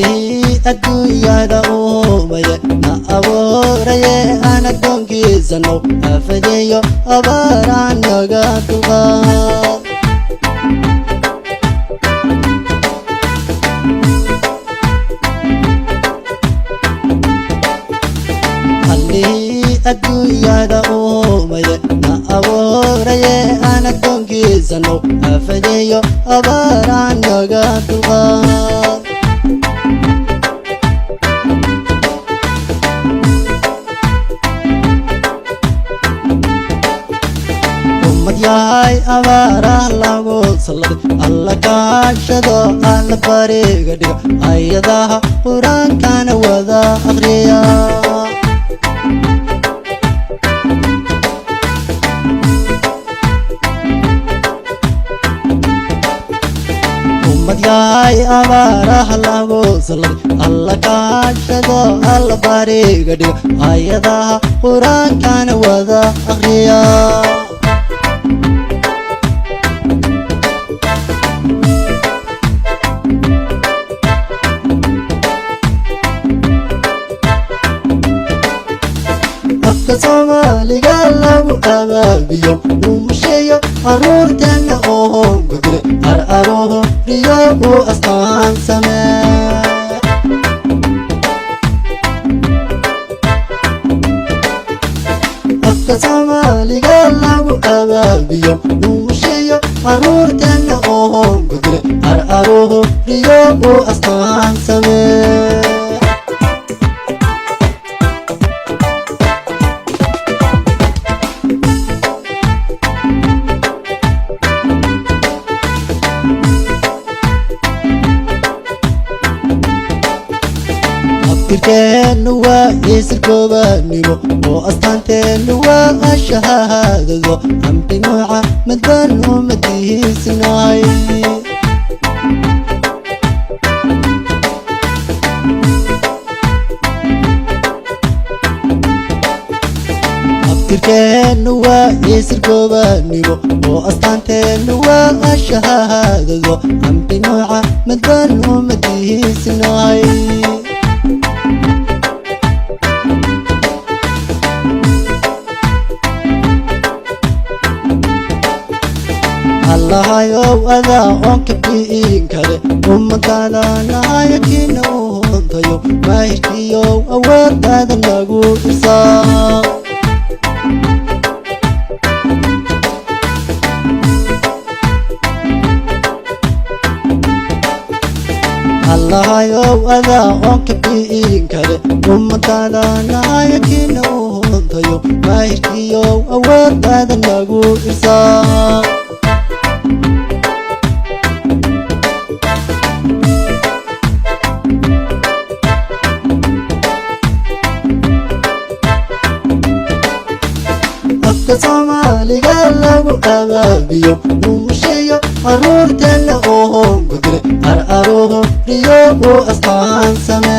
allihii adduunyada uumaya na abuuraye aan addoonkiisano afadeeyo abaaraan naga dulqaad allihii adduunyada uumaya na abuuraye aan addoonkiisano afadeeyo abaaraan naga dulqaad yahay abaaraha lagu salladay alla kaashado alla bariga dhiga ayadaha qur-aankana wada akhriya ummad yahay abaaraha lagu salladay alla kaashado alla bariga dhiga ayadaha qur-aankana wada akhriya Soomaaliga lagu abaabiyo umusheeyo aruurteena oo gudre araruhu riyo u astaan samee afka Soomaaliga lagu abaabiyo umusheeyo aruurteena oo gudre araruhu riyo u astaan samee Kirkeenu waa isirkoobanimo oo astaanteenu waa shahaadado amri nooca madbaan ummadihiisnahay Kirkeenu waa isirkoobanimo oo astaanteenu waa shahaadado amri nooca madbaan ummadihiisnahay allahayow adaa oon ka bi'in kale ummadana naayakina u hontayo maahirkiyow awooddaada nagu irsaa allahayow adaa oon ka bi'in kale ummadana naayakina u hontayo maahirkiyow awooddaada nagu irsaa Soomaaliga lagu abaabiyo umusheeyo aruurteena oo gudre araruhu riyo u astaan samee